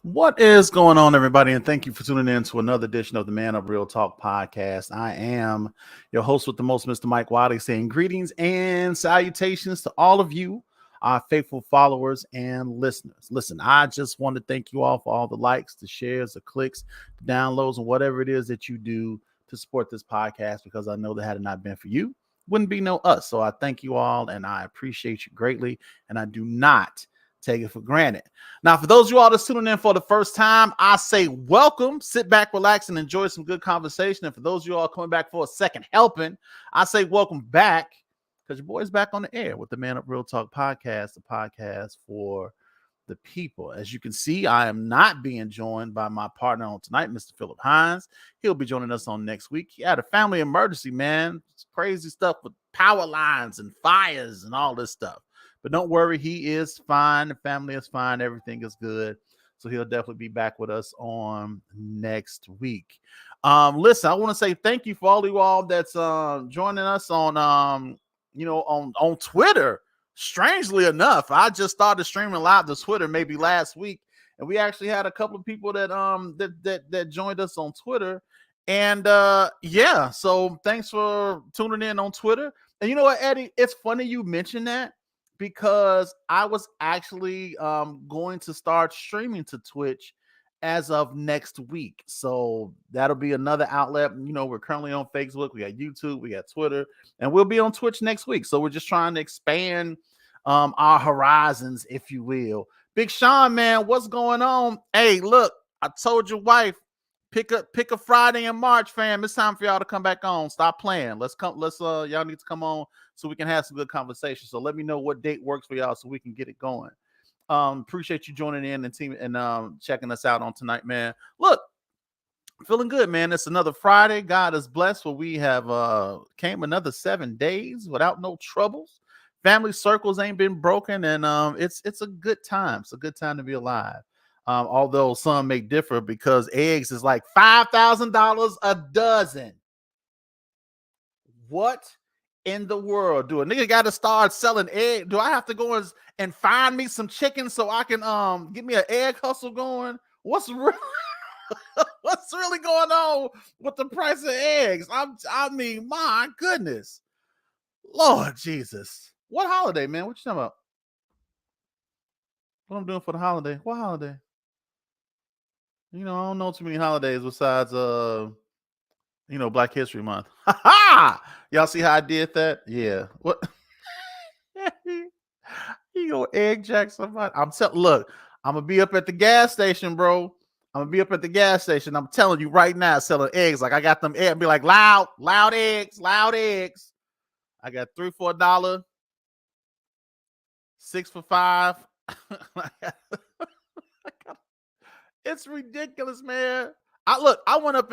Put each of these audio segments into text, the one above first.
What is going on, everybody? And thank you for tuning in to another edition of the Manup Real Talk podcast. I am your host with the most, Mr. Mike Wiley, saying greetings and salutations to all of you, our faithful followers and listeners. Listen, I just want to thank you all for all the likes, the shares, the clicks, the downloads, and whatever it is that you do to support this podcast, because I know that had it not been for you, wouldn't be no us. So I thank you all and I appreciate you greatly. And I do not take it for granted. Now, for those of you all that's tuning in for the first time, I say welcome. Sit back, relax, and enjoy some good conversation. And for those of you all coming back for a second helping, I say welcome back, because your boy's back on the air with the Man Up Real Talk podcast, the podcast for the people. As you can see, I am not being joined by my partner on tonight, Mr. Philip Hines. He'll be joining us on next week. He had a family emergency, man. It's crazy stuff with power lines and fires and all this stuff. But don't worry, he is fine. The family is fine. Everything is good. So he'll definitely be back with us on next week. Listen, I want to say thank you for all of you all that's joining us on on Twitter. Strangely enough, I just started streaming live to Twitter maybe last week, and we actually had a couple of people that joined us on Twitter. And so thanks for tuning in on Twitter. And you know what, Eddie? It's funny you mentioned that, because I was actually going to start streaming to Twitch as of next week. So that'll be another outlet. You know, we're currently on Facebook, we got YouTube, we got Twitter, and we'll be on Twitch next week. So we're just trying to expand our horizons, if you will. Big Sean, man, what's going on? Hey, look, I told your wife, pick a Friday in March, fam. It's time for y'all to come back on. Stop playing. Y'all need to come on so we can have some good conversation. So let me know what date works for y'all so we can get it going. Appreciate you joining in and team and checking us out on tonight, man. Look, feeling good, man. It's another Friday. God is blessed. Where we have came another 7 days without no troubles. Family circles ain't been broken, and it's a good time. It's a good time to be alive. Although some may differ, because eggs is like $5,000 a dozen. What in the world? Do a nigga got to start selling eggs? Do I have to go and find me some chicken so I can get me an egg hustle going? What's really going on with the price of eggs? I mean, my goodness, Lord Jesus, what holiday, man? What you talking about? What I'm doing for the holiday? What holiday? You know, I don't know too many holidays besides Black History Month. Ha ha! Y'all see how I did that? Yeah. What? You go egg jack somebody? Look, I'm gonna be up at the gas station, bro. I'm gonna be up at the gas station. I'm telling you right now, selling eggs. Like I got them eggs. Be like loud eggs, loud eggs. I got 3 for $1, 6 for $5. It's ridiculous, man. I went up.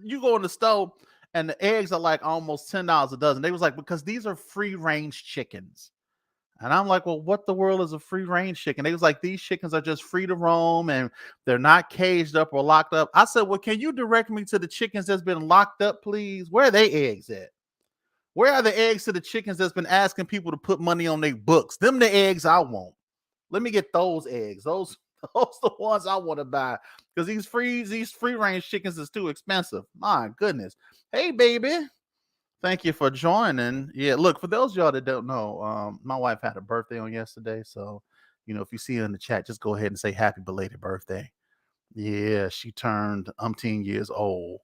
You go in the store and the eggs are like almost $10 a dozen. They was like, because these are free range chickens. And I'm like, well, what the world is a free range chicken? They was like, these chickens are just free to roam and they're not caged up or locked up. I said, well, can you direct me to the chickens that's been locked up, please? Where are they eggs at? Where are the eggs to the chickens that's been asking people to put money on their books? Them the eggs I want. Let me get those eggs. Those the ones I want to buy, because these free range chickens is too expensive. My goodness. Hey, baby. Thank you for joining. Yeah, look, for those of y'all that don't know, my wife had a birthday on yesterday. So, if you see her in the chat, just go ahead and say happy belated birthday. Yeah, she turned umpteen years old.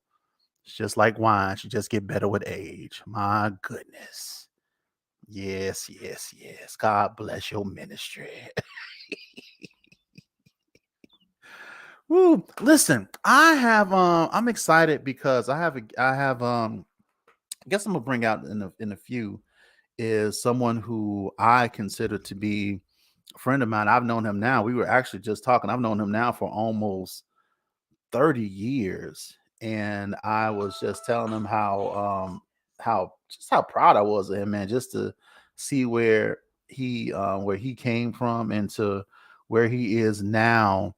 It's just like wine. She just get better with age. My goodness. Yes, yes, yes. God bless your ministry. Woo. Listen, I'm excited because I guess I'm gonna bring out in a few is someone who I consider to be a friend of mine. I've known him now. We were actually just talking. I've known him now for almost 30 years. And I was just telling him how proud I was of him, man, just to see where he came from and to where he is now.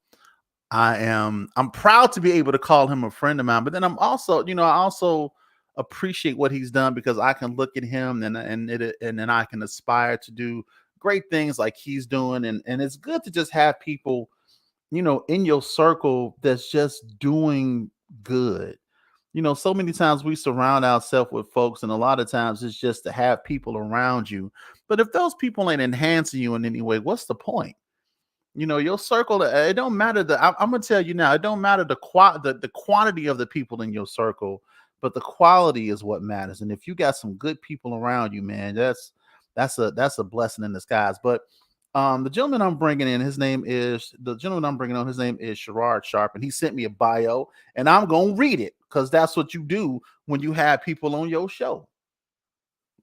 I'm proud to be able to call him a friend of mine, but then I also appreciate what he's done, because I can look at him and then I can aspire to do great things like he's doing. And it's good to just have people in your circle that's just doing good. So many times we surround ourselves with folks, and a lot of times it's just to have people around you. But if those people ain't enhancing you in any way, what's the point? Your circle, it don't matter. I'm gonna tell you now, it don't matter the quantity of the people in your circle, but the quality is what matters. And if you got some good people around you, man, that's a blessing in disguise. But the gentleman I'm bringing in, his name is Sherard Sharpe, and he sent me a bio, and I'm gonna read it because that's what you do when you have people on your show.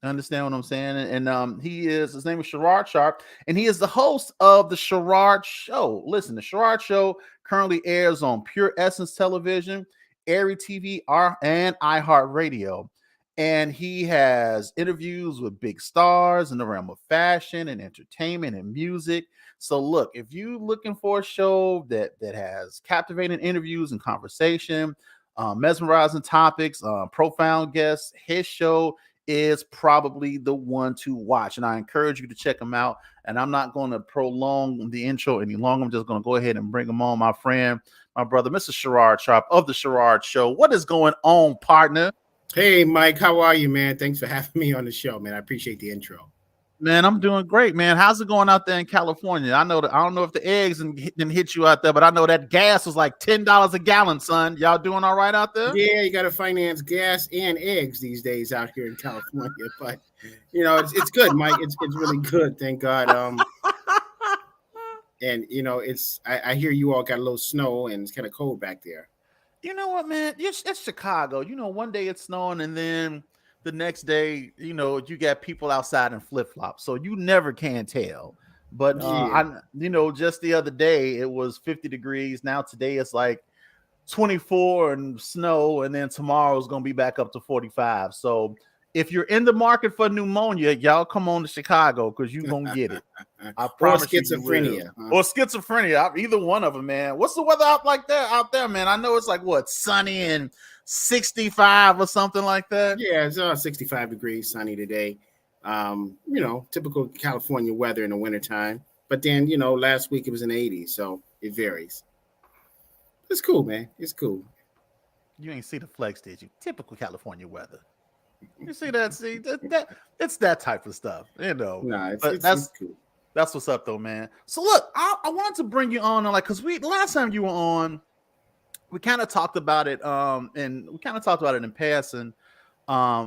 Understand what I'm saying? And his name is Sherard Sharpe, and he is the host of the Sherard Show. Listen, the Sherard Show currently airs on Pure Essence Television, Airy TV, and iHeartRadio. And he has interviews with big stars in the realm of fashion and entertainment and music. So look, if you're looking for a show that has captivating interviews and conversation, mesmerizing topics, profound guests, his show is probably the one to watch, and I encourage you to check him out. And I'm not going to prolong the intro any longer. I'm just going to go ahead and bring him on, my friend, my brother, Mr. Sherard Sharpe of the Sherard Show. What is going on, partner? Hey, Mike, how are you, man? Thanks for having me on the show, man. I appreciate the intro. Man, I'm doing great, man. How's it going out there in California? I don't know if the eggs didn't hit you out there, but I know that gas was like $10 a gallon, son. Y'all doing all right out there? Yeah, you got to finance gas and eggs these days out here in California, but it's good, Mike. It's really good, thank God. And I hear you all got a little snow and it's kind of cold back there. You know what, man? It's Chicago. One day it's snowing, and then the next day, you got people outside in flip flops, so you never can tell. But just the other day it was 50 degrees. Now today it's like 24 and snow, and then tomorrow is gonna be back up to 45. So if you're in the market for pneumonia, y'all come on to Chicago because you're gonna get it. I promise. Or schizophrenia. Or schizophrenia. Either one of them, man. What's the weather out there, man? I know it's like what, sunny and 65 or something like that. Yeah, it's 65 degrees, sunny today. Typical California weather in the wintertime. But then, last week it was in the 80s, so it varies. It's cool, man. It's cool. You ain't see the flex, did you? Typical California weather. You see that? See that it's that type of stuff, Nah, that's cool. That's what's up, though, man. So look, I wanted to bring you on, because the last time you were on, we kind of talked about it, and we kind of talked about it in passing,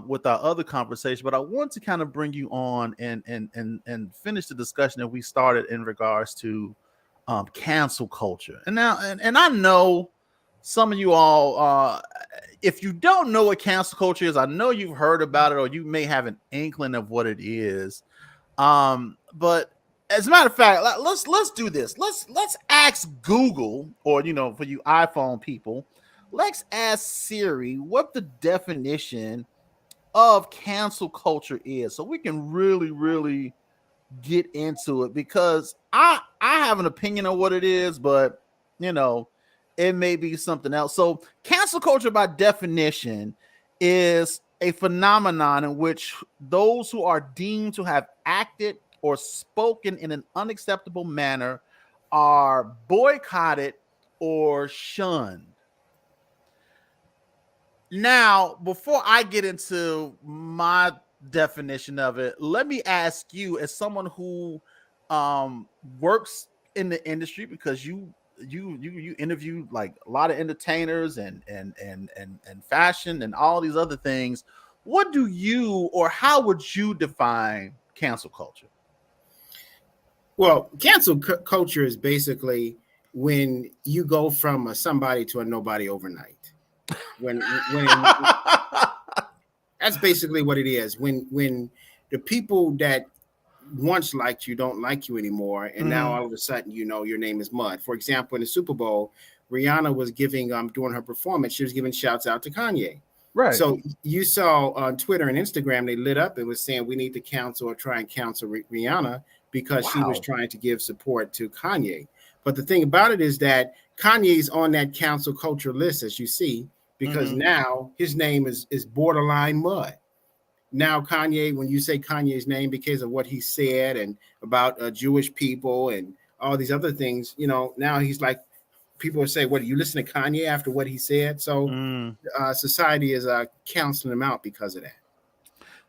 with our other conversation. But I want to kind of bring you on and finish the discussion that we started in regards to cancel culture. And now, and I know some of you all, if you don't know what cancel culture is, I know you've heard about it, or you may have an inkling of what it is. But as a matter of fact, let's do this. Let's ask Google, or for you iPhone people, let's ask Siri what the definition of cancel culture is, so we can really get into it, because I have an opinion on what it is, but it may be something else. So cancel culture, by definition, is a phenomenon in which those who are deemed to have acted or spoken in an unacceptable manner are boycotted or shunned. Now, before I get into my definition of it, let me ask you, as someone who works in the industry, because you interview like a lot of entertainers and fashion and all these other things, what do you, or how would you define cancel culture? Well, cancel culture is basically when you go from a somebody to a nobody overnight. When that's basically what it is. When the people that once liked you don't like you anymore, and now all of a sudden your name is mud. For example, in the Super Bowl, Rihanna was giving during her performance, she was giving shouts out to Kanye. Right. So you saw on Twitter and Instagram, they lit up. It was saying we need to cancel or try and cancel Rihanna because she was trying to give support to Kanye. But the thing about it is that Kanye's on that cancel culture list, as you see, because now his name is borderline mud. Now Kanye, when you say Kanye's name because of what he said and about Jewish people and all these other things, now he's like people say, "What, you listen to Kanye after what he said?" So society is counseling him out because of that.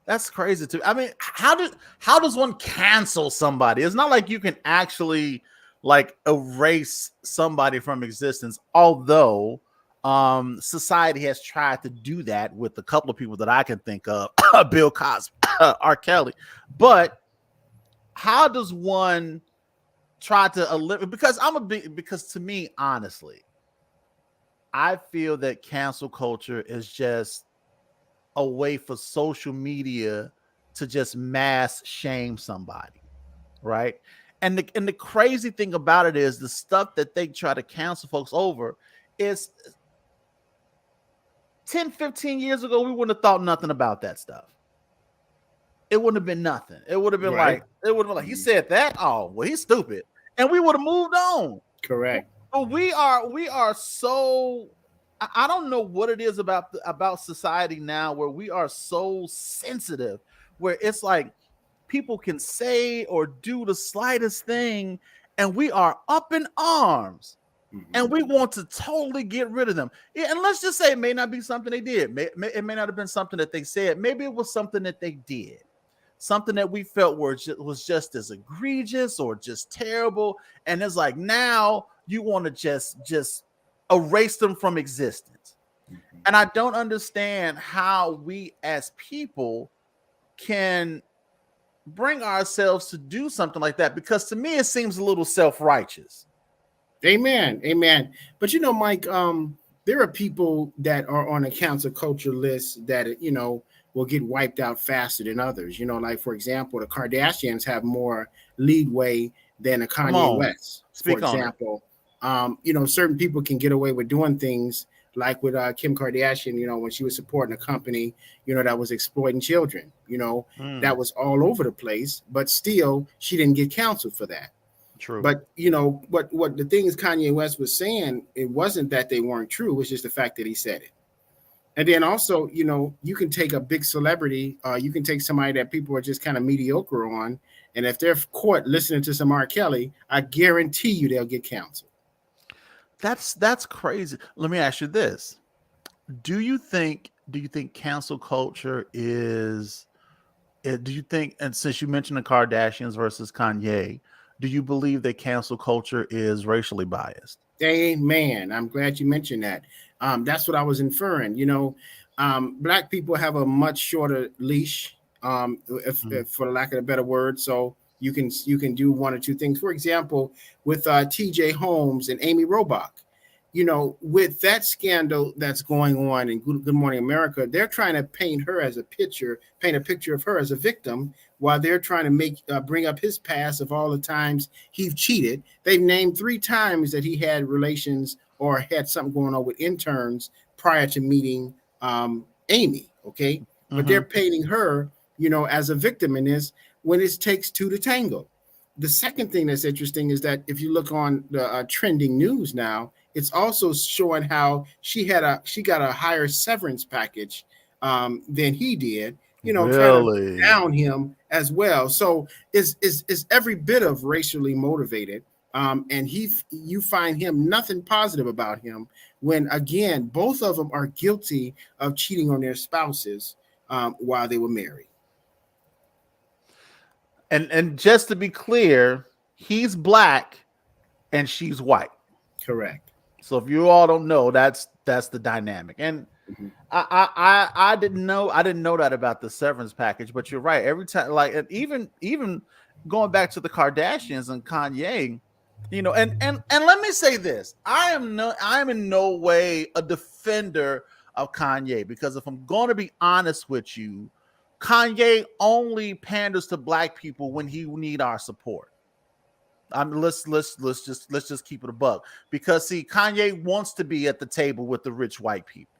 That's crazy too. I mean, how does one cancel somebody? It's not like you can actually like erase somebody from existence, although society has tried to do that with a couple of people that I can think of, Bill Cosby, R. Kelly. But how does one try to eliminate? Because to me, honestly, I feel that cancel culture is just a way for social media to just mass shame somebody, right? And the crazy thing about it is the stuff that they try to cancel folks over is 10, 15 years ago, we wouldn't have thought nothing about that stuff. It wouldn't have been nothing. It would have been like, he said that. Oh, well, he's stupid. And we would have moved on. Correct. But we are so, I don't know what it is about society now where we are so sensitive, where it's like people can say or do the slightest thing and we are up in arms and we want to totally get rid of them. And let's just say it may not be something they did. It may not have been something that they said. Maybe it was something that they did. Something that we felt was just as egregious or just terrible. And it's like, now you want to just erase them from existence. And I don't understand how we as people can bring ourselves to do something like that, because to me it seems a little self-righteous. Amen. But Mike, there are people that are on a cancel culture list that will get wiped out faster than others. Like, for example, the Kardashians have more leadway than a Kanye West. For example, certain people can get away with doing things like with Kim Kardashian, when she was supporting a company, that was exploiting children, that was all over the place, but still she didn't get canceled for that. True. But what the thing is, Kanye West was saying, it wasn't that they weren't true, it was just the fact that he said it. And then also, you can take a big celebrity, you can take somebody that people are just kind of mediocre on, and if they're caught listening to some R. Kelly, I guarantee you they'll get canceled. That's crazy. Let me ask you this. Do you think cancel culture is, do you think, and since you mentioned the Kardashians versus Kanye, do you believe that cancel culture is racially biased? Amen. I'm glad you mentioned that. That's what I was inferring. Black people have a much shorter leash, if for lack of a better word. So you can do one or two things. For example, with T.J. Holmes and Amy Robach, with that scandal that's going on in Good Morning America, they're trying to paint a picture of her as a victim, while they're trying to bring up his past of all the times he cheated. They've named 3 times that he had relations or had something going on with interns prior to meeting Amy. Okay. But they're painting her, as a victim in this, when it takes 2 to tango. The second thing that's interesting is that if you look on the trending news now, it's also showing how she got a higher severance package than he did, really? Trying to down him as well. So it's every bit of racially motivated. And you find him nothing positive about him, when again, both of them are guilty of cheating on their spouses while they were married. And just to be clear, he's black and she's white. Correct. So if you all don't know, that's the dynamic. And I didn't know that about the severance package, but you're right. Every time, like, even going back to the Kardashians and Kanye, and let me say this: I am in no way a defender of Kanye, because if I'm going to be honest with you, Kanye only panders to black people when he need our support. Let's just keep it a buck, because see, Kanye wants to be at the table with the rich white people.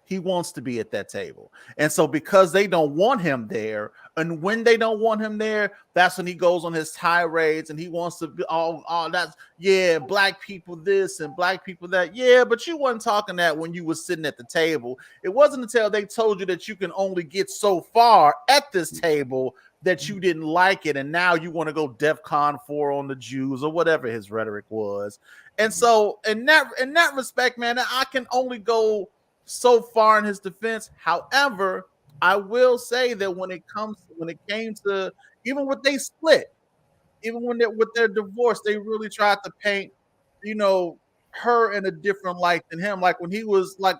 He wants to be at that table. And so because they don't want him there, and when they don't want him there, that's when he goes on his tirades and he wants to be that's, yeah, black people this and black people that. Yeah, but you weren't talking that when you were sitting at the table. It wasn't until they told you that you can only get so far at this table that you didn't like it, and now you want to go DEFCON 4 on the Jews or whatever his rhetoric was. And so in that respect, man, I can only go so far in his defense. However, I will say that when it came to, even when they split, even when they're with their divorce, they really tried to paint, her in a different light than him. Like when he was like,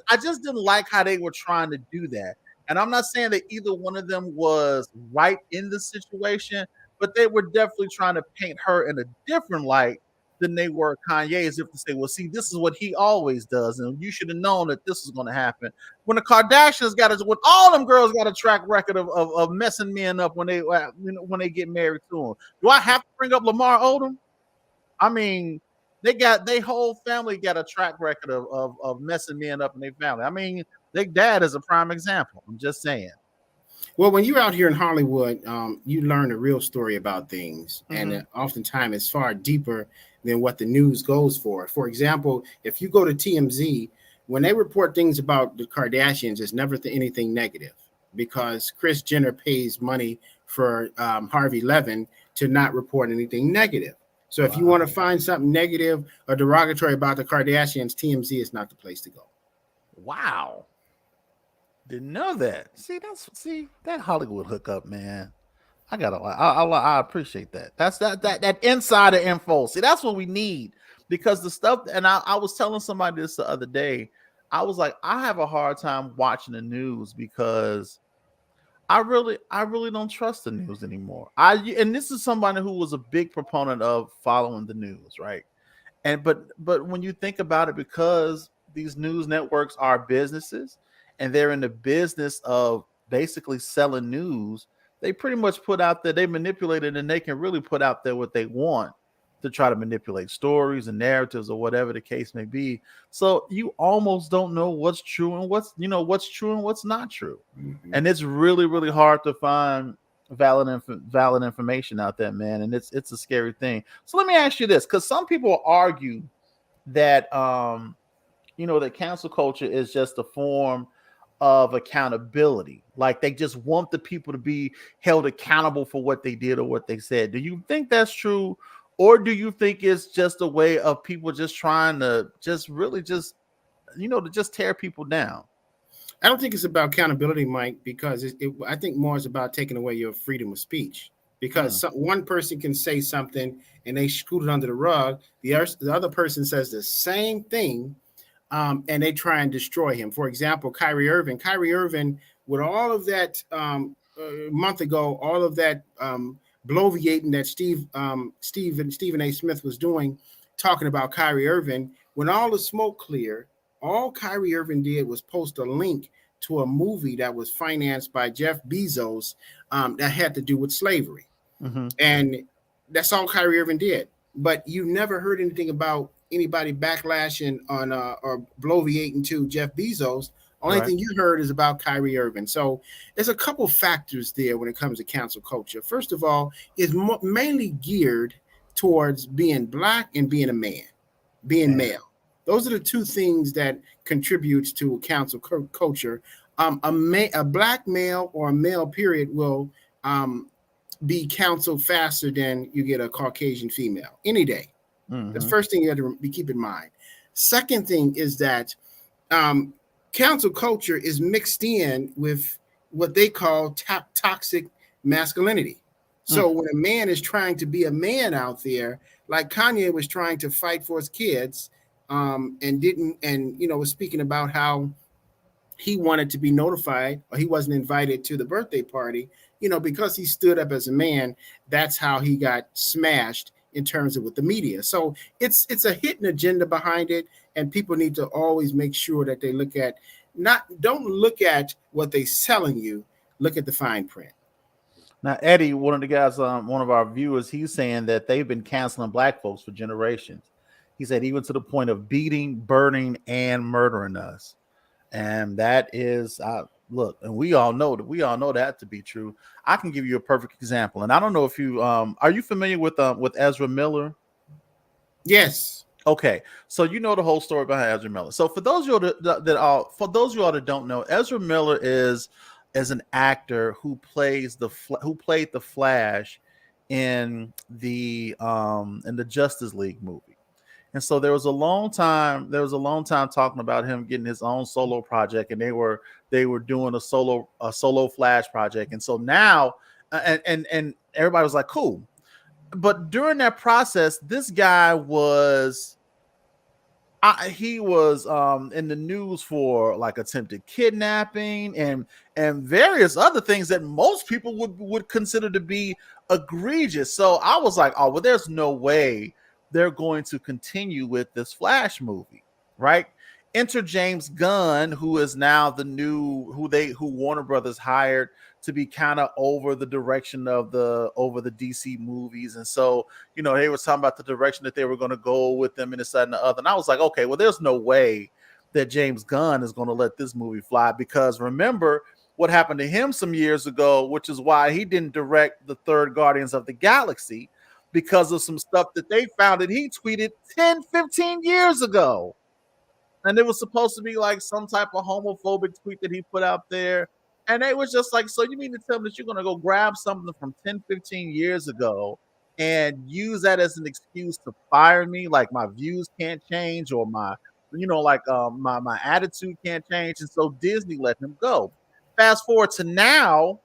I just didn't like how they were trying to do that. And I'm not saying that either one of them was right in the situation, but they were definitely trying to paint her in a different light than they were Kanye, as if to say, well, see, this is what he always does, and you should have known that this is going to happen. When the Kardashians when all them girls got a track record of messing men up when they get married to them. Do I have to bring up Lamar Odom? I mean, they whole family got a track record of messing men up in their family. I mean, their dad is a prime example. I'm just saying. Well, when you're out here in Hollywood, you learn a real story about things, and oftentimes it's far deeper than what the news goes for. For example, if you go to TMZ, when they report things about the Kardashians, it's never anything negative, because Kris Jenner pays money for Harvey Levin to not report anything negative. So if you want to find something negative or derogatory about the Kardashians, TMZ is not the place to go. Wow. Didn't know that. See that Hollywood hookup, man. I appreciate that. That's that insider info. See, that's what we need, because the stuff. And I was telling somebody this the other day. I was like, I have a hard time watching the news because I really don't trust the news anymore. And this is somebody who was a big proponent of following the news, right? And but when you think about it, because these news networks are businesses and they're in the business of basically selling news, they pretty much put out there, they manipulate it, and they can really put out there what they want to try to manipulate stories and narratives or whatever the case may be. So you almost don't know what's true and what's true and what's not true. Mm-hmm. And it's really, really hard to find valid information out there, man. And it's a scary thing. So let me ask you this, because some people argue that, that cancel culture is just a form of accountability. Like they just want the people to be held accountable for what they did or what they said. Do you think that's true? Or do you think it's just a way of people just trying to to just tear people down? I don't think it's about accountability, Mike, because I think more is about taking away your freedom of speech. Because one person can say something and they scoot it under the rug. The other person says the same thing, and they try and destroy him. For example, Kyrie Irving, with all of that a month ago, all of that bloviating that Stephen A. Smith was doing, talking about Kyrie Irving, when all the smoke cleared, all Kyrie Irving did was post a link to a movie that was financed by Jeff Bezos that had to do with slavery. Mm-hmm. And that's all Kyrie Irving did. But you never heard anything about anybody backlashing on or bloviating to Jeff Bezos. Only thing you heard is about Kyrie Irving. So there's a couple factors there when it comes to cancel culture. First of all, it's mainly geared towards being black and being a man, being male. Those are the two things that contributes to cancel culture. A black male or a male period will be canceled faster than you get a Caucasian female any day. Mm-hmm. That's the first thing you have to keep in mind. Second thing is that cancel culture is mixed in with what they call toxic masculinity. So when a man is trying to be a man out there, like Kanye was trying to fight for his kids, was speaking about how he wanted to be notified or he wasn't invited to the birthday party, because he stood up as a man. That's how he got smashed in terms of with the media. So it's a hidden agenda behind it. And people need to always make sure that they don't look at what they're selling you, look at the fine print. Now, Eddie, one of the guys, one of our viewers, he's saying that they've been canceling black folks for generations. He said even to the point of beating, burning, and murdering us. And that is, look, and we all know that to be true. I can give you a perfect example. And I don't know if you, are you familiar with Ezra Miller? Yes. Okay, so you know the whole story behind Ezra Miller. So for those of you all that don't know, Ezra Miller is as an actor who played the Flash in the Justice League movie. And so there was a long time talking about him getting his own solo project, and they were doing a solo Flash project. And so now and everybody was like, cool. But during that process, this guy was he was in the news for like attempted kidnapping and various other things that most people would consider to be egregious. So I was like, oh well, there's no way they're going to continue with this Flash movie, right? Enter James Gunn, who is now the new who Warner Brothers hired to be kind of over the direction of the DC movies. And so, you know, they were talking about the direction that they were going to go with them and this, that, and the other. And I was like, okay, well, there's no way that James Gunn is going to let this movie fly, because remember what happened to him some years ago, which is why he didn't direct the third Guardians of the Galaxy, because of some stuff that they found that he tweeted 10, 15 years ago. And it was supposed to be like some type of homophobic tweet that he put out there. And they was just like, so you mean to tell me that you're going to go grab something from 10, 15 years ago and use that as an excuse to fire me? Like my views can't change, or my attitude can't change. And so Disney let him go. Fast forward to now,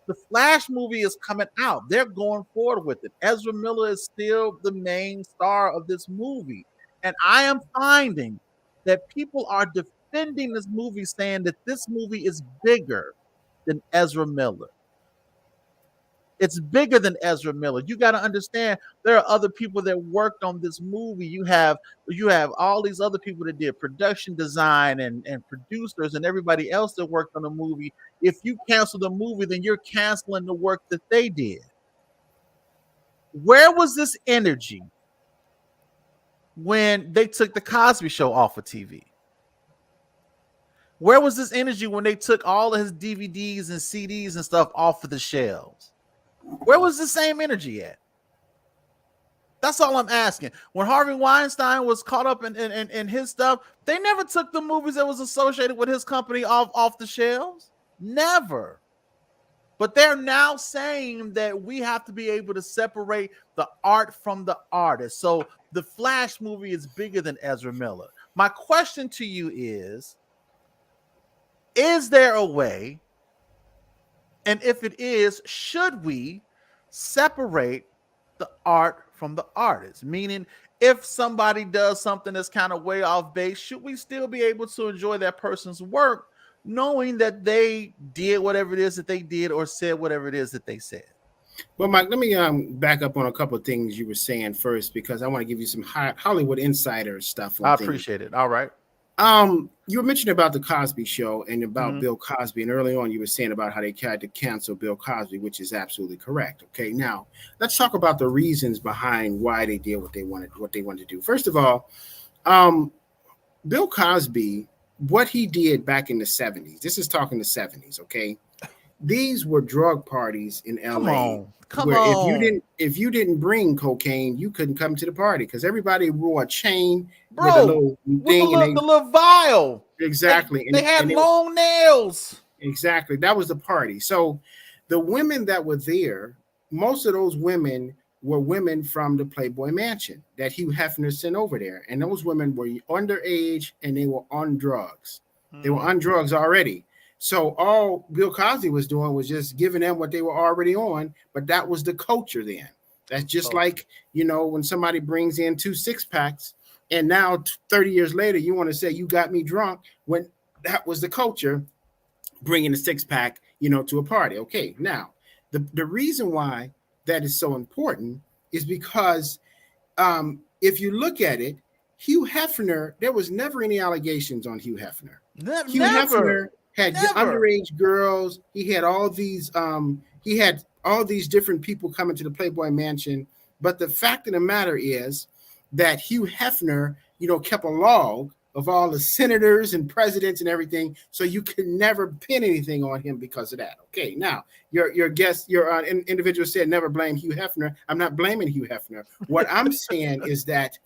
the Flash movie is coming out. They're going forward with it. Ezra Miller is still the main star of this movie. And I am finding that people are defending this movie, saying that this movie is bigger than Ezra Miller. It's bigger than Ezra Miller. You got to understand, there are other people that worked on this movie. You have all these other people that did production design and producers and everybody else that worked on the movie. If you cancel the movie, then you're canceling the work that they did. Where was this energy when they took the Cosby Show off of TV? Where was this energy when they took all of his DVDs and CDs and stuff off of the shelves? Where was the same energy at? That's all I'm asking. When Harvey Weinstein was caught up in his stuff, they never took the movies that was associated with his company off the shelves. Never. But they're now saying that we have to be able to separate the art from the artist. So the Flash movie is bigger than Ezra Miller. My question to you is there a way, and if it is, should we separate the art from the artist? Meaning, if somebody does something that's kind of way off base, should we still be able to enjoy that person's work, knowing that they did whatever it is that they did or said whatever it is that they said? Well, Mike, let me back up on a couple of things you were saying first, because I want to give you some Hollywood insider stuff. I appreciate it. All right. You were mentioning about the Cosby Show and about Bill Cosby, and early on you were saying about how they tried to cancel Bill Cosby, which is absolutely correct. Okay, now let's talk about the reasons behind why they did what they wanted to do. First of all, Bill Cosby, what he did back in the 70s. This is talking the 70s. Okay, these were drug parties in LA. Come on. If you didn't bring cocaine, you couldn't come to the party, because everybody wore a chain, bro, with a little thing, the little vial. Exactly. They had long nails. Exactly. That was the party. So the women that were there, most of those women were women from the Playboy Mansion that Hugh Hefner sent over there. And those women were underage and they were on drugs. They were on drugs already. So all Bill Cosby was doing was just giving them what they were already on. But that was the culture then. That's just like, when somebody brings in 2 6-packs, and now 30 years later, you want to say you got me drunk, when that was the culture, bringing a 6-pack, to a party. Okay, now the reason why that is so important is because if you look at it, Hugh Hefner, there was never any allegations on Hugh Hefner. Hugh Hefner had underage girls. He had all these different people coming to the Playboy Mansion. But the fact of the matter is that Hugh Hefner, kept a log of all the senators and presidents and everything, so you could never pin anything on him because of that. Okay, now your guest, your individual said never blame Hugh Hefner. I'm not blaming Hugh Hefner. What I'm saying is that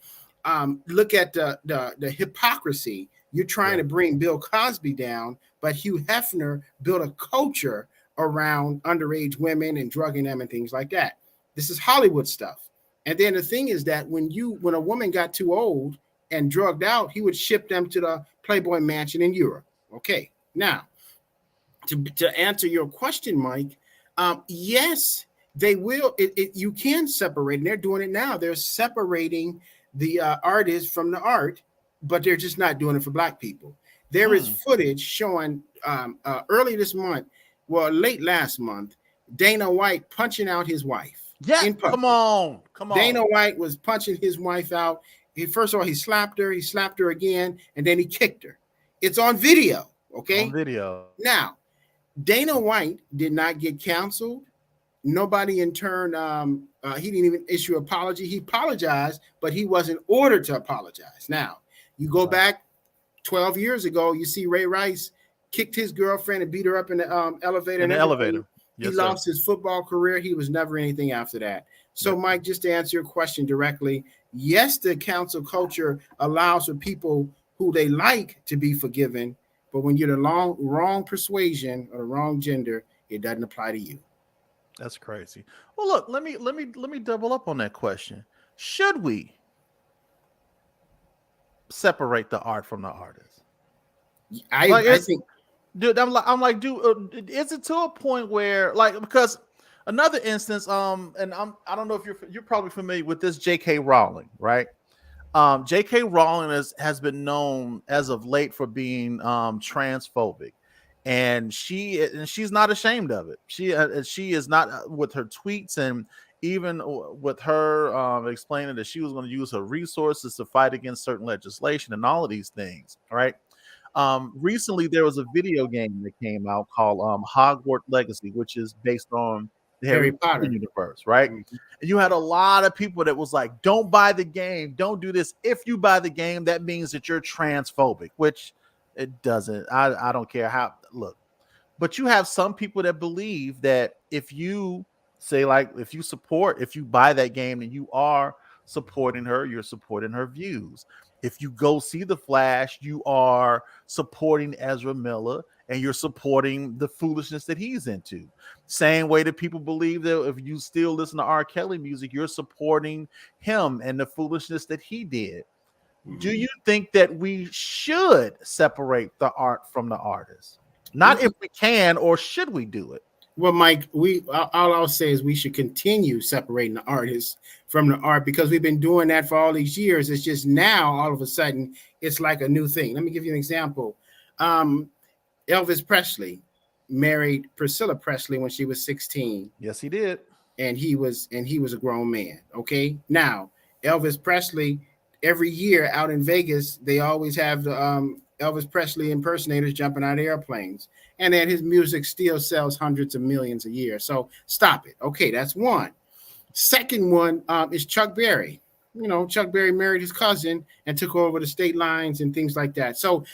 look at the hypocrisy. You're trying to bring Bill Cosby down, but Hugh Hefner built a culture around underage women and drugging them and things like that. This is Hollywood stuff. And then the thing is that when a woman got too old and drugged out, he would ship them to the Playboy Mansion in Europe. Okay, now to answer your question, Mike, yes, they will. You can separate, and they're doing it now. They're separating the artist from the art, but they're just not doing it for Black people. There is footage showing early this month, well, late last month, Dana White punching out his wife. Yeah, come on. Dana White was punching his wife out. First of all, he slapped her again, and then he kicked her. It's on video, okay? On video. Now, Dana White did not get canceled. Nobody in turn, he didn't even issue an apology. He apologized, but he wasn't ordered to apologize. Now, you go back 12 years ago, you see Ray Rice kicked his girlfriend and beat her up in the elevator. Yes, he lost his football career. He was never anything after that. So, Mike, just to answer your question directly, yes, the cancel culture allows for people who they like to be forgiven, but when you're the wrong persuasion or the wrong gender, it doesn't apply to you. That's crazy. Well, look, let me double up on that question. Should we separate the art from the artist? I think, dude, I'm like, dude, is it to a point where, like, because another instance, and I don't know if you're probably familiar with this J.K. Rowling, right? J.K. Rowling has been known as of late for being transphobic, and she's not ashamed of it. She is not, with her tweets and even with her explaining that she was going to use her resources to fight against certain legislation and all of these things, right? Recently there was a video game that came out called Hogwarts Legacy, which is based on the Harry Potter universe, right? Mm-hmm. And you had a lot of people that was like, don't buy the game, don't do this. If you buy the game, that means that you're transphobic, which it doesn't. I don't care how, look. But you have some people that believe that if you say, like, if you buy that game and you are supporting her, you're supporting her views. If you go see The Flash, you are supporting Ezra Miller and you're supporting the foolishness that he's into. Same way that people believe that if you still listen to R. Kelly music, you're supporting him and the foolishness that he did. Mm-hmm. Do you think that we should separate the art from the artist? Not if we can, or should we do it? Well, Mike, all I'll say is we should continue separating the artists from the art, because we've been doing that for all these years. It's just now, all of a sudden, it's like a new thing. Let me give you an example. Elvis Presley married Priscilla Presley when she was 16. Yes, he did. And he was a grown man. Okay. Now, Elvis Presley, every year out in Vegas, they always have the Elvis Presley impersonators jumping out of airplanes. And then his music still sells hundreds of millions a year. So stop it. Okay, that's one. Second one is Chuck Berry. You know, Chuck Berry married his cousin and took over the state lines and things like that. So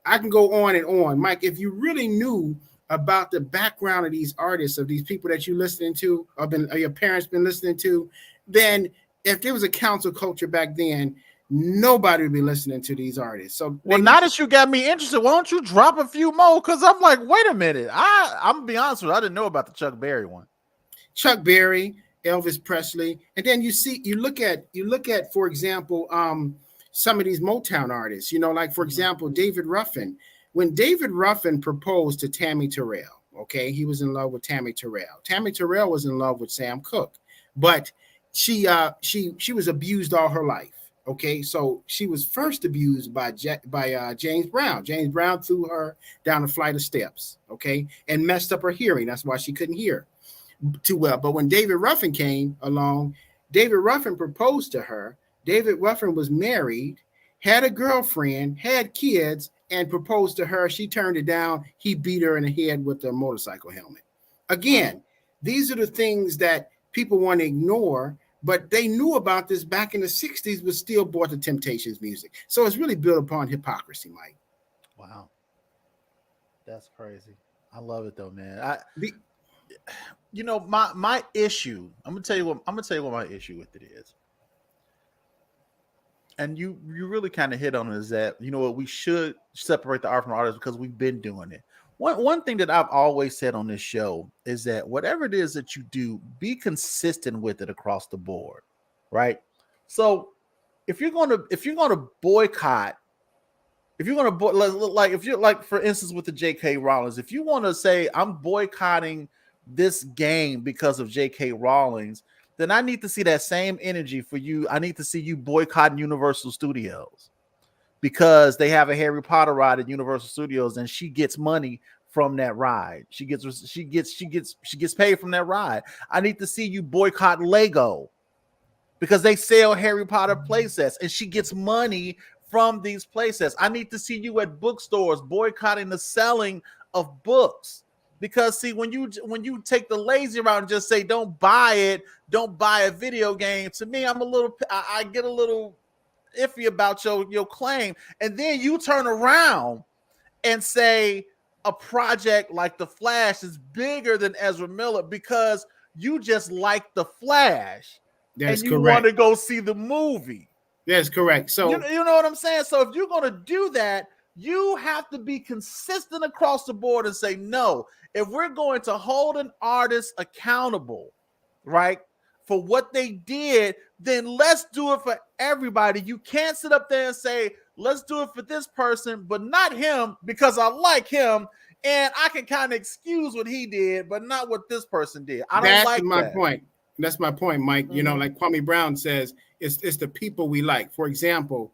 I can go on and on. Mike, if you really knew about the background of these artists, of these people that you're listening to, or your parents been listening to, then if there was a council culture back then, nobody would be listening to these artists. So, well, now that you got me interested, why don't you drop a few more? Because I'm like, wait a minute. I'm gonna be honest with you, I didn't know about the Chuck Berry one. Chuck Berry, Elvis Presley, and then you look at, for example, some of these Motown artists. You know, like for example, David Ruffin. When David Ruffin proposed to Tammy Terrell, okay, he was in love with Tammy Terrell. Tammy Terrell was in love with Sam Cooke, but she was abused all her life. Okay, so she was first abused by James Brown. James Brown threw her down a flight of steps, okay, and messed up her hearing. That's why she couldn't hear too well. But when David Ruffin came along, David Ruffin proposed to her. David Ruffin was married, had a girlfriend, had kids, and proposed to her. She turned it down. He beat her in the head with a motorcycle helmet. Again, these are the things that people want to ignore. But they knew about this back in the 60s, but still bought the Temptations music. So it's really built upon hypocrisy, Mike. Wow. That's crazy. I love it though, man. My issue, I'm gonna tell you what my issue with it is. And you really kind of hit on it, is that, you know what, we should separate the art from the artist because we've been doing it. One thing that I've always said on this show is that whatever it is that you do, be consistent with it across the board, right? So if you're gonna boycott, if you're gonna like if you're like for instance with the J.K. Rowling's, if you want to say I'm boycotting this game because of J.K. Rowling's, then I need to see that same energy for you. I need to see you boycotting Universal Studios because they have a Harry Potter ride at Universal Studios and she gets money from that ride. She gets paid from that ride. I need to see you boycott Lego because they sell Harry Potter playsets and she gets money from these playsets. I need to see you at bookstores boycotting the selling of books. Because see, when you take the lazy route and just say don't buy it, don't buy a video game, to me, I get a little iffy about your claim. And then you turn around and say a project like The Flash is bigger than Ezra Miller because you just like The Flash. That's and you correct. want to go see the movie. That's correct. So you know what I'm saying? So if you're going to do that, you have to be consistent across the board and say, no, if we're going to hold an artist accountable, right, for what they did, then let's do it for everybody. You can't sit up there and say, let's do it for this person, but not him because I like him and I can kind of excuse what he did, but not what this person did. I don't like that. That's my point. That's my point, Mike. You know, like Kwame Brown says, it's the people we like. For example,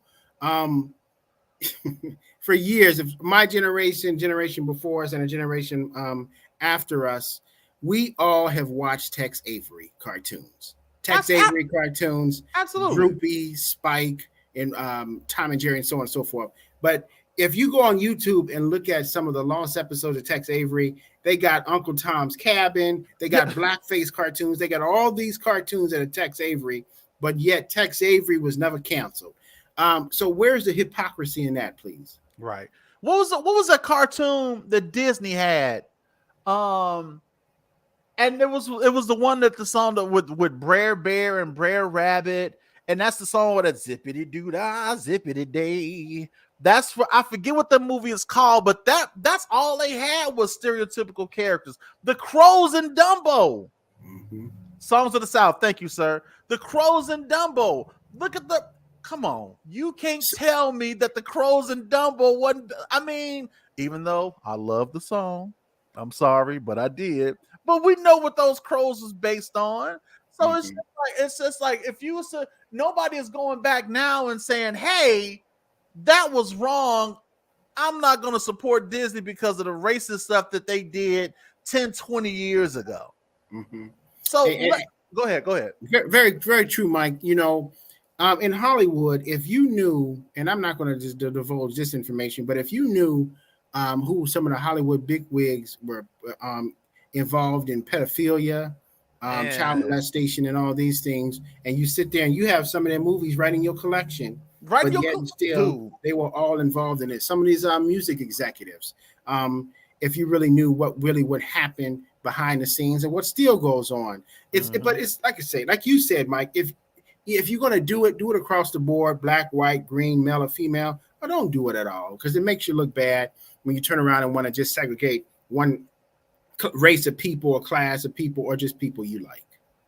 for years, if my generation before us, and a generation after us, we all have watched Tex Avery cartoons. Avery cartoons, absolutely. Droopy, Spike, and Tom and Jerry, and so on and so forth. But if you go on YouTube and look at some of the lost episodes of Tex Avery, they got Uncle Tom's Cabin, they got blackface cartoons, they got all these cartoons that are Tex Avery, but yet Tex Avery was never canceled. So where's the hypocrisy in that, please? Right. What was a cartoon that Disney had? And it was the one that the song that with Brer Bear and Brer Rabbit, and that's the song with that zippity doo dah zippity day. That's for I forget what the movie is called, but that's all they had was stereotypical characters. The Crows and Dumbo. Mm-hmm. Songs of the South. Thank you, sir. The Crows and Dumbo. Look at the. Come on, you can't tell me that the Crows and Dumbo wasn't. I mean, even though I love the song, I'm sorry, but I did. But we know what those crows was based on. So it's just like if you was to, nobody is going back now and saying, hey, that was wrong. I'm not going to support Disney because of the racist stuff that they did 10, 20 years ago. Mm-hmm. So go ahead. Very, very true, Mike. You know, in Hollywood, if you knew, and I'm not going to just divulge this information, but if you knew who some of the Hollywood bigwigs were involved in pedophilia, child molestation, and all these things, and you sit there and you have some of their movies right in your collection, but yet still they were all involved in it. Some of these music executives, if you really knew what really would happen behind the scenes and what still goes on, but it's like I say, like you said, Mike, if you're going to do it across the board, black, white, green, male or female, or don't do it at all, because it makes you look bad when you turn around and want to just segregate one race of people or class of people or just people you like.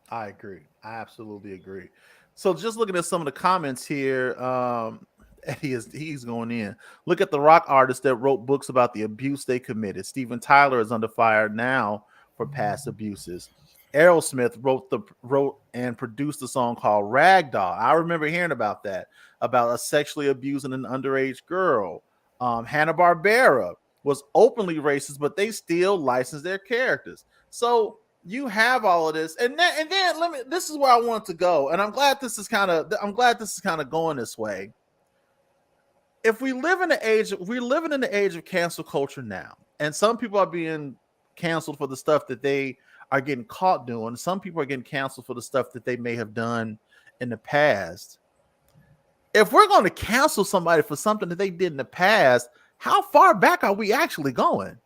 I agree. I absolutely agree. So just looking at some of the comments here, he's going in. Look at the rock artists that wrote books about the abuse they committed. Steven Tyler is under fire now for past abuses. Aerosmith wrote and produced a song called Ragdoll. I remember hearing about that, about a sexually abusing an underage girl. Hanna-Barbera was openly racist, but they still licensed their characters. So you have all of this, and then this is where I want to go, and I'm glad this is kind of going this way. If we're living in the age of cancel culture now, and some people are being canceled for the stuff that they are getting caught doing. Some people are getting canceled for the stuff that they may have done in the past. If we're going to cancel somebody for something that they did in the past, how far back are we actually going?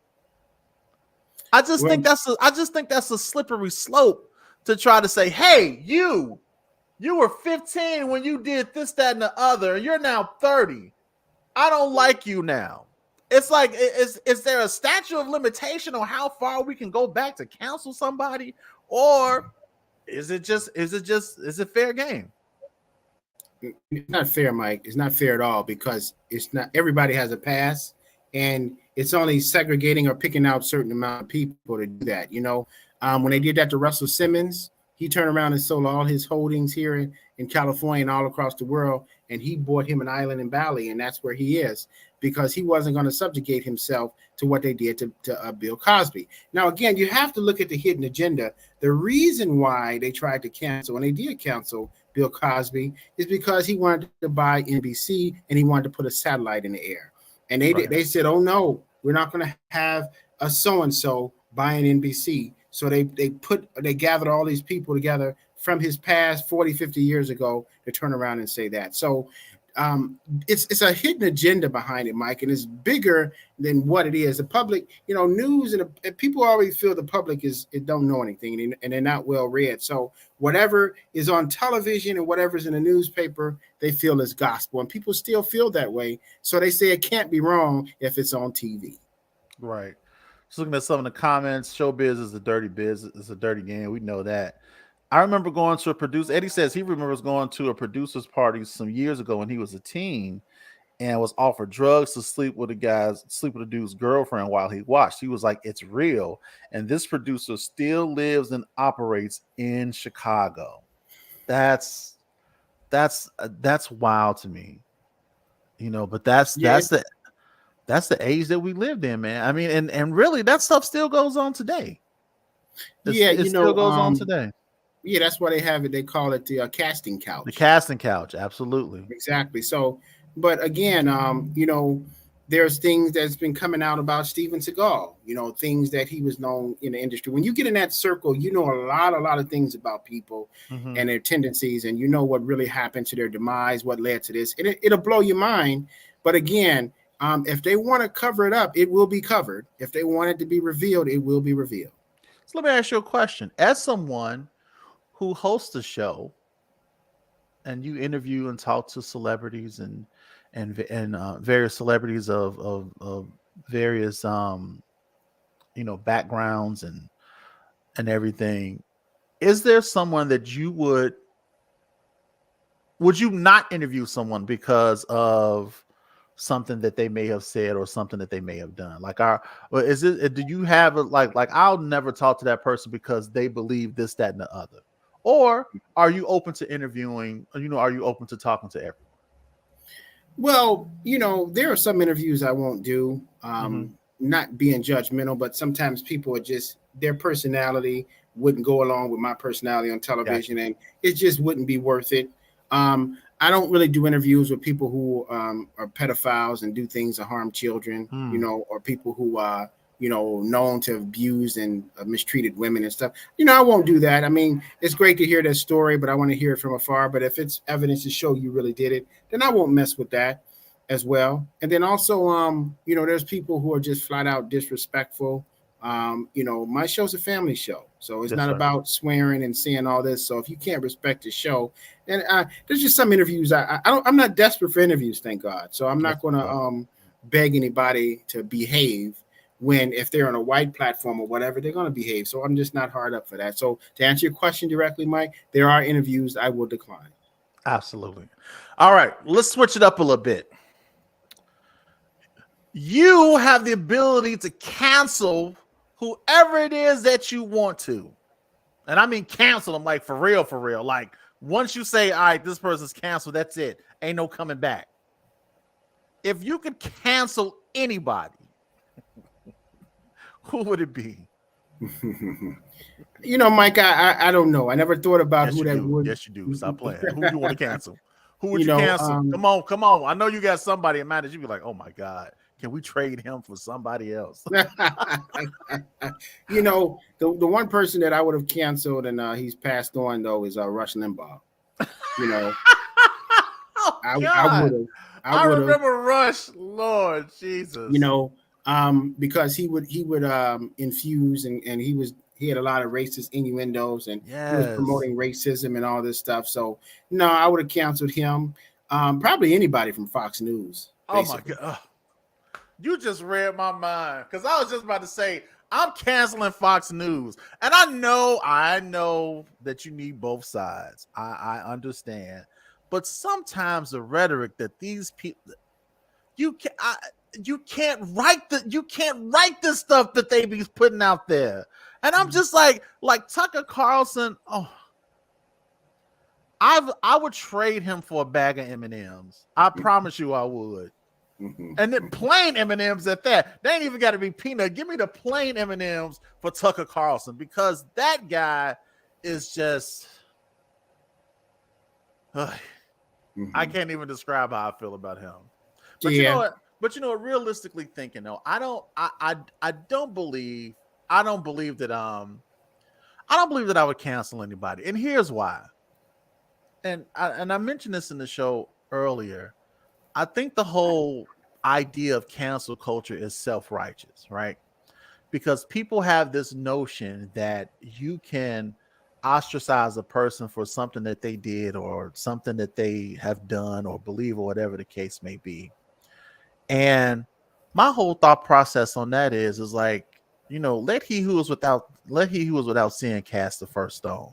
I just think that's a slippery slope to try to say, hey, you were 15 when you did this, that, and the other, and you're now 30. I don't like you now. it's like, is there a statute of limitation on how far we can go back to cancel somebody, or is it fair game? It's not fair, Mike. It's not fair at all, because it's not, everybody has a pass, and it's only segregating or picking out certain amount of people to do that. When they did that to Russell Simmons, he turned around and sold all his holdings here in California and all across the world, and he bought him an island in Bali, and that's where he is, because he wasn't going to subjugate himself to what they did to Bill Cosby. Now, again, you have to look at the hidden agenda. The reason why they tried to cancel, and they did cancel Bill Cosby, is because he wanted to buy NBC and he wanted to put a satellite in the air. And they said, oh no, we're not going to have a so-and-so buying NBC. So they gathered all these people together from his past 40, 50 years ago to turn around and say that. So it's a hidden agenda behind it, Mike, and it's bigger than what it is. The public, news and people already feel the public don't know anything, and they're not well read. So whatever is on television and whatever's in the newspaper, they feel is gospel, and people still feel that way. So they say it can't be wrong if it's on TV. Right. Just looking at some of the comments, showbiz is a dirty business. It's a dirty game. We know that. I remember going to a producer. Eddie says he remembers going to a producer's party some years ago when he was a teen and was offered drugs to sleep with a dude's girlfriend while he watched. He was like, it's real. And this producer still lives and operates in Chicago. That's wild to me. But that's the age that we lived in, man. I mean, and really that stuff still goes on today. It still goes on today. Yeah, that's why they have it. They call it the casting couch. The casting couch, absolutely. Exactly. So, but again, there's things that's been coming out about Steven Seagal, things that he was known in the industry. When you get in that circle, a lot of things about people and their tendencies, and what really happened to their demise, what led to this. It'll blow your mind. But again, if they want to cover it up, it will be covered. If they want it to be revealed, it will be revealed. So let me ask you a question. As someone who hosts a show and you interview and talk to celebrities and various celebrities of various backgrounds and everything, is there someone that you would you not interview someone because of something that they may have said or something that they may have done? Do you have I'll never talk to that person because they believe this, that, and the other? Or are you open to interviewing? Are you open to talking to everyone? Well, there are some interviews I won't do, not being judgmental, but sometimes people are just, their personality wouldn't go along with my personality on television, and it just wouldn't be worth it. I don't really do interviews with people who are pedophiles and do things to harm children, or people who are, known to have abused and mistreated women and stuff. I won't do that. I mean, it's great to hear that story, but I want to hear it from afar. But if it's evidence to show you really did it, then I won't mess with that as well. And then also, there's people who are just flat out disrespectful. My show's a family show, so it's not about swearing and saying all this. So if you can't respect the show, and there's just some interviews I'm not desperate for interviews, thank God. So I'm not going to beg anybody to behave when, if they're on a white platform or whatever, they're going to behave. So I'm just not hard up for that. So to answer your question directly, Mike, there are interviews I will decline. Absolutely. All right, let's switch it up a little bit. You have the ability to cancel whoever it is that you want to. And I mean cancel them, like for real. Like once you say, all right, this person's canceled, that's it. Ain't no coming back. If you could cancel anybody, who would it be? Mike, I don't know. I never thought about who that would. Yes, you do. Stop playing. Who do you want to cancel? Who would you cancel? Come on. I know you got somebody in mind that you'd be like, oh my God, can we trade him for somebody else? The one person that I would have canceled, and he's passed on though, is Rush Limbaugh. I remember Rush. Lord Jesus. Because he would infuse and he had a lot of racist innuendos, and he was promoting racism and all this stuff. So no, I would have canceled him. Probably anybody from Fox News. Basically. Oh my God. You just read my mind because I was just about to say I'm canceling Fox News, and I know that you need both sides. I understand, but sometimes the rhetoric that these people you can you can't write the stuff that they be putting out there, and I'm just like Tucker Carlson. Oh, I would trade him for a bag of M&Ms. I promise you, I would. And then plain M&Ms at that. They ain't even got to be peanut. Give me the plain M&Ms for Tucker Carlson because that guy is just. I can't even describe how I feel about him. But you know what? But you know, realistically thinking though, I don't believe that I would cancel anybody, and here's why. And I mentioned this in the show earlier. I think the whole idea of cancel culture is self-righteous, right? Because people have this notion that you can ostracize a person for something that they did or something that they have done or believe or whatever the case may be. And my whole thought process on that is like, you know, let he who was without sin cast the first stone.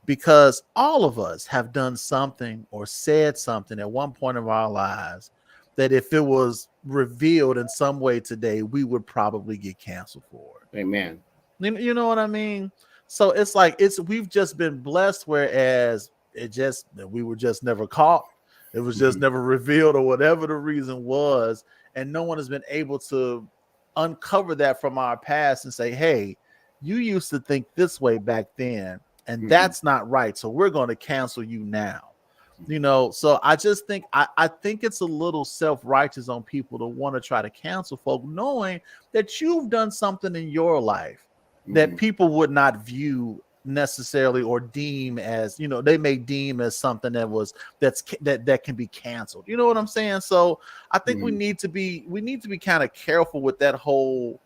Because all of us have done something or said something at one point of our lives that if it was revealed in some way today, we would probably get canceled for it. Amen. You know what I mean? So it's like we've just been blessed, whereas we were just never caught. It was just never revealed or whatever the reason was. And no one has been able to uncover that from our past and say, hey, you used to think this way back then. And that's not right. So we're going to cancel you now. You know, so I just think I think it's a little self-righteous on people to want to try to cancel folk, knowing that you've done something in your life that people would not view necessarily or deem as, you know, they may deem as something that can be canceled. You know what I'm saying? So I think we need to be kind of careful with that whole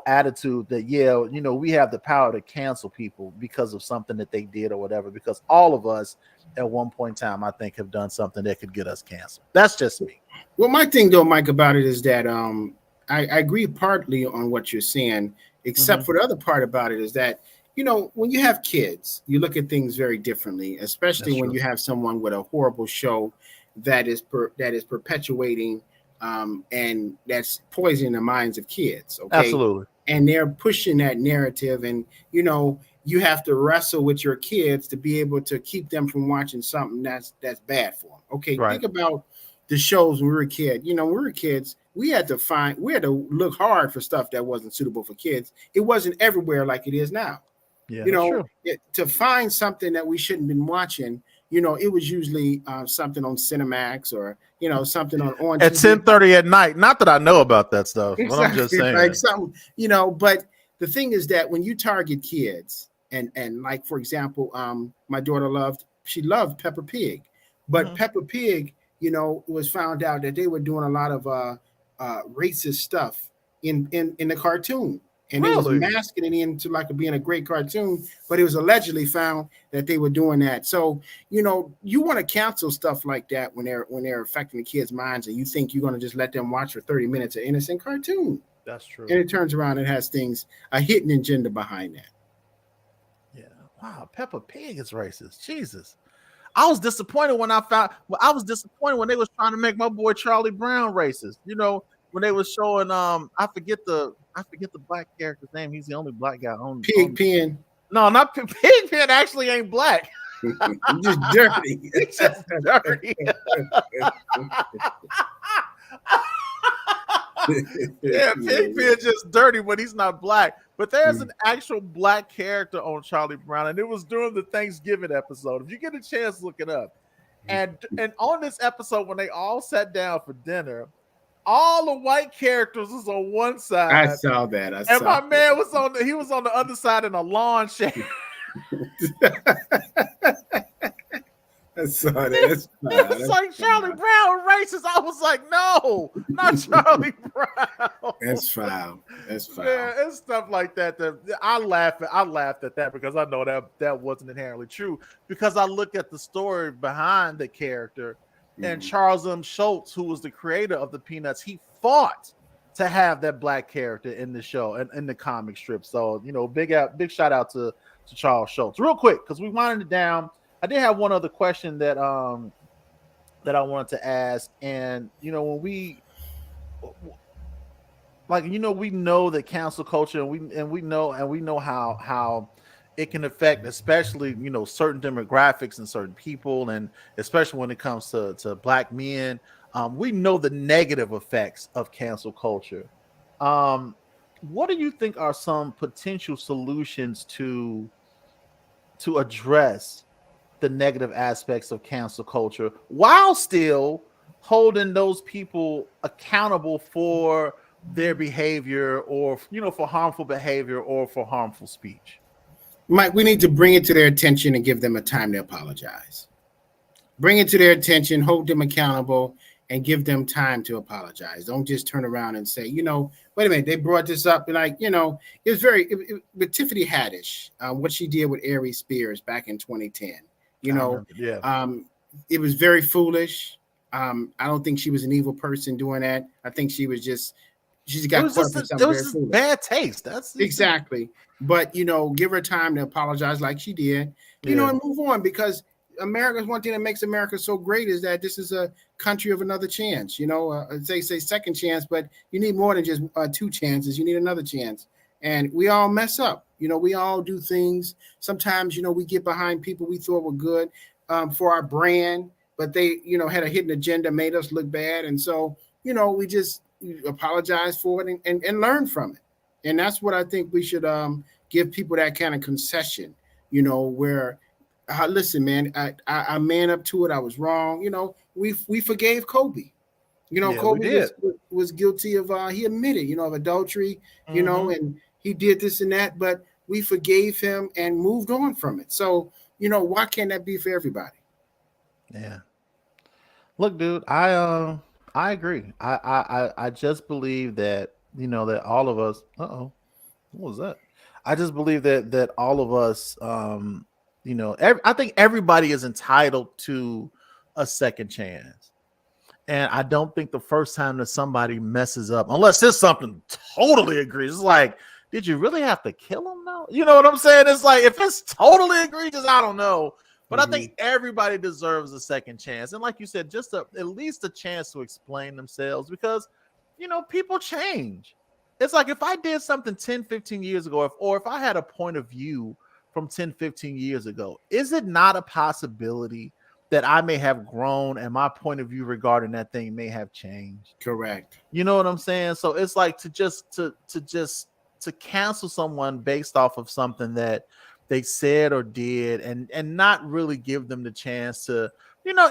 attitude that, yeah, you know, we have the power to cancel people because of something that they did or whatever, because all of us at one point in time, I think, have done something that could get us canceled. That's just me. Well, my thing though, Mike, about it is that I agree partly on what you're saying, except for the other part about it is that, you know, when you have kids, you look at things very differently, especially when you have someone with a horrible show that is perpetuating and that's poisoning the minds of kids. Okay. Absolutely. And they're pushing that narrative, and you know, you have to wrestle with your kids to be able to keep them from watching something that's bad for them. Okay. Right. Think about the shows when we were a kid. You know, when we were kids, we had to look hard for stuff that wasn't suitable for kids. It wasn't everywhere like it is now. Yeah, you know, to find something that we shouldn't have been watching, you know, it was usually something on Cinemax or, you know, something on at 10:30 at night. Not that I know about that stuff, exactly, but I'm just saying, like something, you know. But the thing is that when you target kids, and like for example, my daughter loved Peppa Pig, but Peppa Pig, you know, it was found out that they were doing a lot of racist stuff in the cartoon. And it was masking it into like being a great cartoon, but it was allegedly found that they were doing that. So, you know, you want to cancel stuff like that when they're affecting the kids' minds, and you think you're going to just let them watch for 30 minutes of innocent cartoon. That's true. And it turns around and has a hidden agenda behind that. Yeah. Wow. Peppa Pig is racist. Jesus. I was disappointed when they was trying to make my boy Charlie Brown racist. You know, when they was showing I forget the black character's name. He's the only black guy on Pigpen. No, not Pigpen. Actually, ain't black. He's just dirty. He's just dirty. Yeah, Pigpen just dirty, but he's not black. But there's an actual black character on Charlie Brown, and it was during the Thanksgiving episode. If you get a chance, look it up. And on this episode, when they all sat down for dinner, all the white characters was on one side. I saw that. And my man was on the other side in a lawn chair. I saw that. It was like Charlie Brown racist. I was like, no, not Charlie Brown. That's foul. Yeah, it's stuff like that. I laughed at that because I know that wasn't inherently true. Because I look at the story behind the character, And Charles M. Schultz, who was the creator of the Peanuts, he fought to have that black character in the show and in the comic strip. So, big shout out to Charles Schultz. Real quick, because we winded it down. I did have one other question that I wanted to ask. And when we we know that cancel culture, and we know how it can affect, especially certain demographics and certain people, and especially when it comes to black men. We know the negative effects of cancel culture. What do you think are some potential solutions to address the negative aspects of cancel culture while still holding those people accountable for their behavior, or for harmful behavior or for harmful speech? Mike, we need to bring it to their attention and give them a time to apologize. Bring it to their attention, hold them accountable, and give them time to apologize. Don't just turn around and say, wait a minute, they brought this up. And it was with Tiffany Haddish, what she did with Aries Spears back in 2010. It was very foolish. I don't think she was an evil person doing that. I think she just got caught up in something very foolish. Bad taste. That's exactly. But give her time to apologize like she did, and move on, because America's one thing that makes America so great is that this is a country of another chance. They say second chance, but you need more than just two chances. You need another chance. And we all mess up. We all do things. Sometimes, we get behind people we thought were good for our brand, but they, had a hidden agenda, made us look bad. And so, we just apologize for it and learn from it. And that's what I think we should give people, that kind of concession, where, listen, man, I man up to it. I was wrong. We forgave Kobe. Kobe was guilty of, he admitted, of adultery, and he did this and that, but we forgave him and moved on from it. So, why can't that be for everybody? Yeah. Look, dude, I agree. I just believe that, that all of us, what was that? I just believe that all of us, I think everybody is entitled to a second chance. And I don't think the first time that somebody messes up, unless there's something totally egregious, it's like, did you really have to kill him though? You know what I'm saying? It's like, if it's totally egregious, I don't know. But I think everybody deserves a second chance. And like you said, just at least a chance to explain themselves, because, people change. It's like, if I did something 10, 15 years ago, or if I had a point of view from 10, 15 years ago, is it not a possibility that I may have grown and my point of view regarding that thing may have changed? Correct. You know what I'm saying? So it's like to cancel someone based off of something that they said or did, and not really give them the chance to,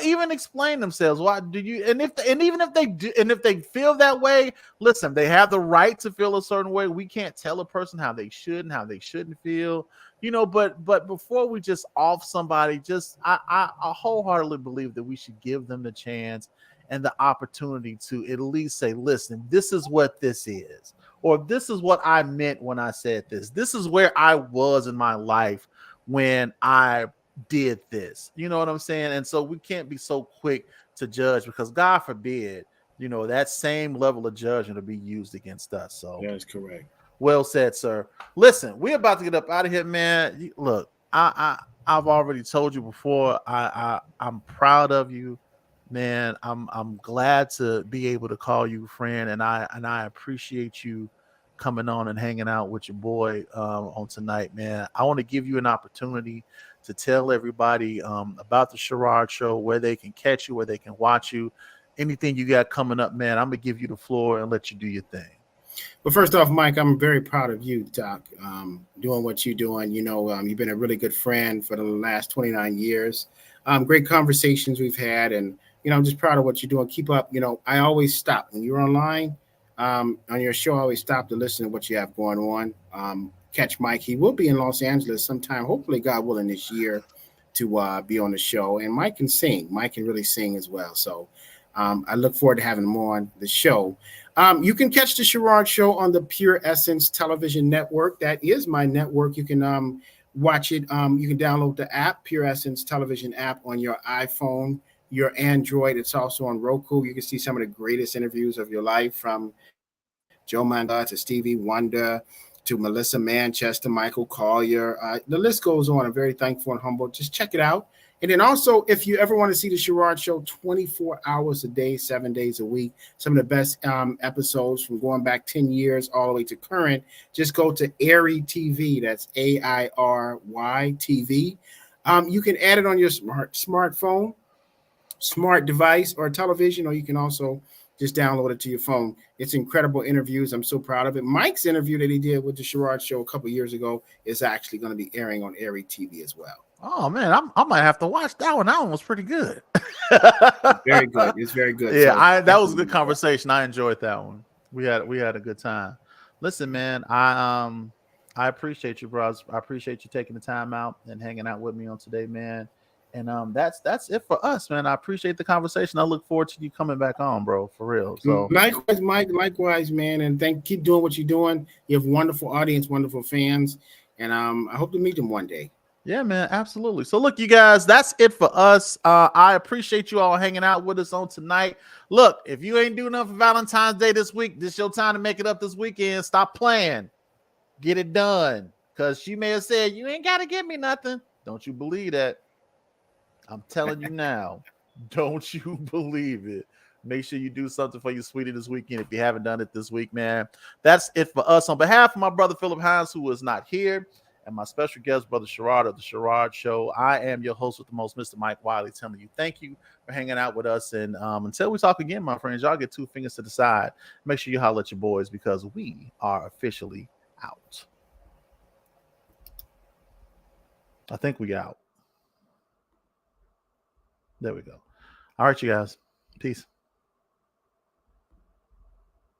even explain themselves. Why do you? And even if they do, and if they feel that way, listen, they have the right to feel a certain way. We can't tell a person how they should and how they shouldn't feel, but before we just off somebody, I wholeheartedly believe that we should give them the chance and the opportunity to at least say, listen, this is what this is, or this is what I meant when I said this. This is where I was in my life when I did this. You know what I'm saying? And so we can't be so quick to judge, because God forbid, that same level of judgment will be used against us. So that's correct. Well said, sir. Listen, we're about to get up out of here, man. Look, I've already told you before, I'm proud of you, man. I'm glad to be able to call you friend, and I appreciate you coming on and hanging out with your boy on tonight, man. I want to give you an opportunity to tell everybody about the Sherard Show, where they can catch you, where they can watch you, anything you got coming up, man. I'm gonna give you the floor and let you do your thing. Well, first off, Mike, I'm very proud of you, Doc, doing what you're doing. You've been a really good friend for the last 29 years. Great conversations we've had, and I'm just proud of what you're doing. Keep up. I always stop when you're online on your show. I always stop to listen to what you have going on. Catch Mike. He will be in Los Angeles sometime, hopefully, God willing, this year to be on the show. And Mike can sing. Mike can really sing as well. So I look forward to having him on the show. You can catch the Sherard Show on the Pure Essence Television Network. That is my network. You can watch it. You can download the app, Pure Essence Television app, on your iPhone your Android. It's also on Roku. You can see some of the greatest interviews of your life, from Joe Mandela to Stevie Wonder to Melissa Manchester, Michael Collier. The list goes on. I'm very thankful and humble. Just check it out. And then also, if you ever want to see the Sherard Show 24 hours a day, 7 days a week, some of the best episodes from going back 10 years all the way to current, just go to Airy TV. That's AIRY TV. You can add it on your smartphone, smart device, or television, or you can also just download it to your phone. It's incredible interviews. I'm so proud of it. Mike's interview that he did with the Sherard Show a couple years ago is actually going to be airing on Airy TV as well. Oh man, I might have to watch that one. That one was pretty good. Very good. It's very good. Yeah, So that was a good conversation. I enjoyed that one. We had a good time. Listen, man, I appreciate you, bros. I appreciate you taking the time out and hanging out with me on today, man. And that's it for us, man. I appreciate the conversation. I look forward to you coming back on, bro, for real. So likewise, Mike, likewise, man. And keep doing what you're doing. You have wonderful audience, wonderful fans. And I hope to meet them one day. Yeah, man, absolutely. So look, you guys, that's it for us. I appreciate you all hanging out with us on tonight. Look, if you ain't doing enough for Valentine's Day this week, this your time to make it up this weekend. Stop playing. Get it done. Because she may have said, you ain't got to give me nothing. Don't you believe that? I'm telling you now. Don't you believe it. Make sure you do something for your sweetie this weekend if you haven't done it this week, man. That's it for us. On behalf of my brother Philip Hines, who is not here, and my special guest, Brother Sherard of the Sherard Show, I am your host with the most, Mr. Mike Wiley, telling you thank you for hanging out with us. And until we talk again, my friends, y'all get 2 fingers to the side. Make sure you holler at your boys, because we are officially out. I think we out. There we go. All right, you guys. Peace.